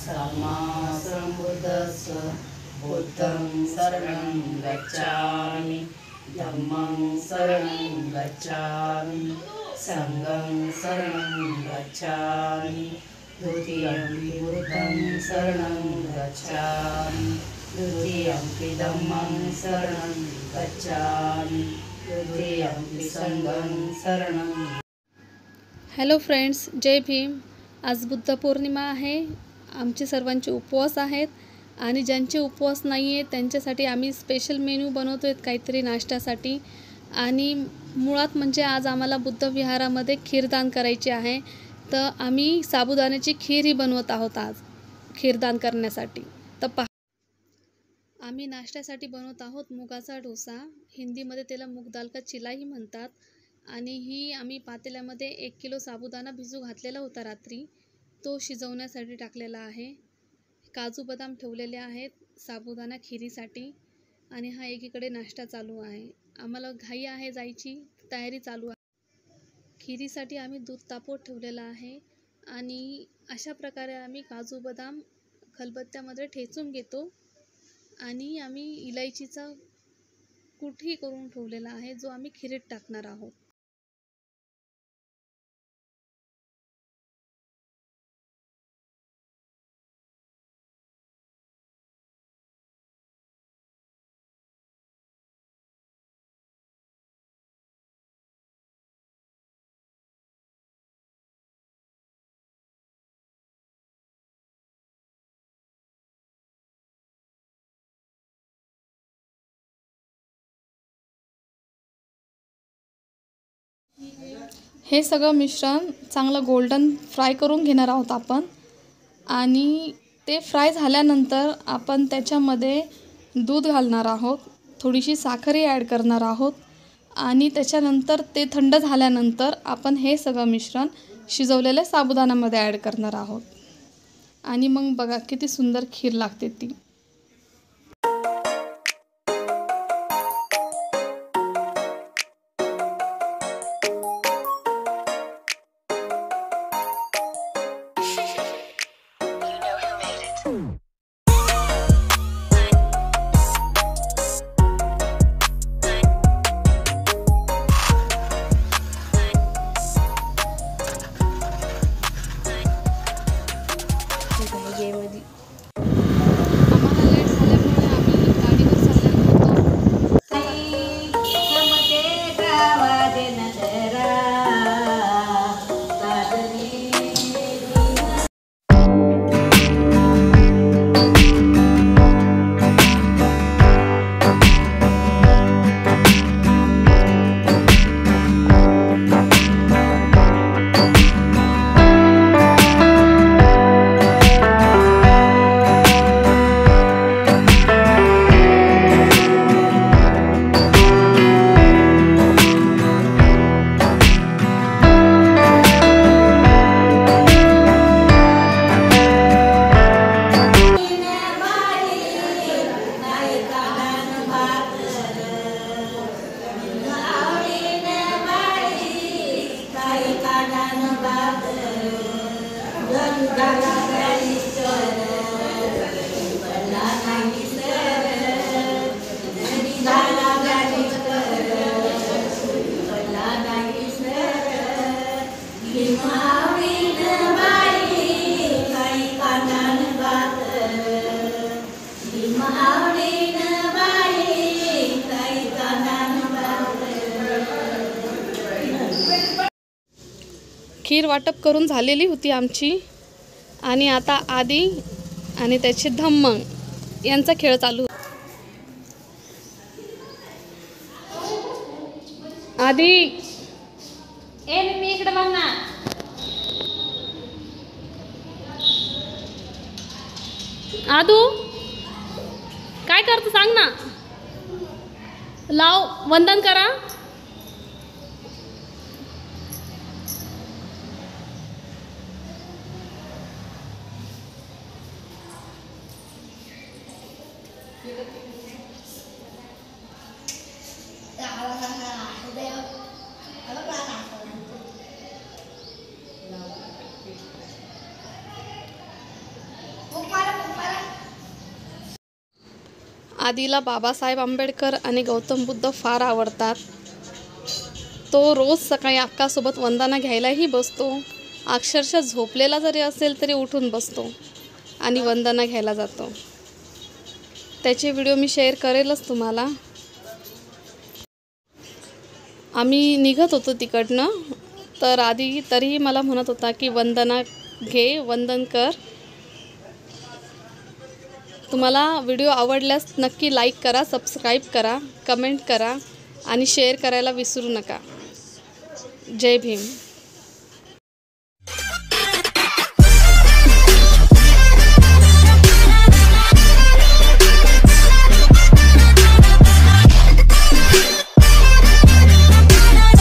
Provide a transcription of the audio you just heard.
सम्मा सम्बुद्धस्स बुद्धं शरणं गच्छामि धम्मं शरणं गच्छामि संघं शरणं गच्छामि द्वितीयंपि बुद्धं शरणं गच्छामि द्वितीयंपि धम्मं शरणं गच्छामि तृतीयंपि संघं शरणं। हॅलो फ्रेंड्स, जय भीम। आज बुद्ध पौर्णिमा आहे। आमचे सर्वांचे उपवास आहेत आणि ज्यांचे उपवास नाही आहेत त्यांच्यासाठी आम्ही स्पेशल मेनू बनवतो आहेत काहीतरी नाश्त्यासाठी। आणि मुळात म्हणजे आज आम्हाला बुद्ध विहारामध्ये खीरदान करायचे आहे, तर आम्ही साबुदाण्याची खीर ही बनवत आहोत आज खीरदान करण्यासाठी। तर पहा, आम्ही नाश्त्यासाठी बनवत आहोत मुगाचा डोसा। हिंदीमध्ये त्याला मूग दाल का चिलाही म्हणतात। आणि ही आम्ही पातेल्यामध्ये 1 किलो साबुदाणा भिजू घातलेला होता रात्री, तो शिजवण्यासाठी टाकलेला आहे। काजू बदाम ठेवलेले आहेत साबुदाणा खिरीसाठी। आणि हा एकीकडे नाश्ता चालू आहे। आम्हाला घाई आहे, जायची तयारी चालू आहे। खिरीसाठी आम्ही दूध तापवत ठेवलेलं आहे आणि अशा प्रकारे आम्ही काजू बदाम खलबत्त्यामध्ये ठेचून घेतो आणि आम्ही इलायचीचा कुटही करून ठेवलेला आहे, जो आम्ही खिरीत टाकणार आहोत। हे सगळं मिश्रण चांगलं गोल्डन फ्राय करून घेणार आहोत आपण। आणि ते फ्राय झाल्यानंतर आपण त्याच्यामध्ये दूध घालणार आहोत, थोडीशी साखरही ॲड करणार आहोत। आणि त्याच्यानंतर ते थंड झाल्यानंतर आपण हे सगळं मिश्रण शिजवलेल्या साबुदाण्यामध्ये ॲड करणार आहोत। आणि मग बघा किती सुंदर खीर लागते ती। खीर वाटप करून झालेली होती आमची। आणि आता आदी आणि त्याचे धम्म यांचा खेळ चालू। आदी मी इकडे बघ ना। आदू काय करतो सांग ना। लाव, वंदन करा। आदीला बाबासाहेब आंबेडकर आणि गौतम बुद्ध फार आवडतात. तो रोज सकाळी अक्कासोबत वंदना घ्यायलाही बसतो. अक्षरशः झोपलेला जरी असेल तरी उठून बसतो आणि वंदना घ्यायला जातो. त्याचे व्हिडिओ मी शेअर करेलच तुम्हाला. आम्ही निघत होतो तिकडनं, तर आधी तरीही मला म्हणत होता की वंदना घे, वंदन कर. तुम्हाला व्हिडिओ आवडल्यास नक्की लाईक करा, सबस्क्राईब करा, कमेंट करा आणि शेअर करायला विसरू नका. जय भीम.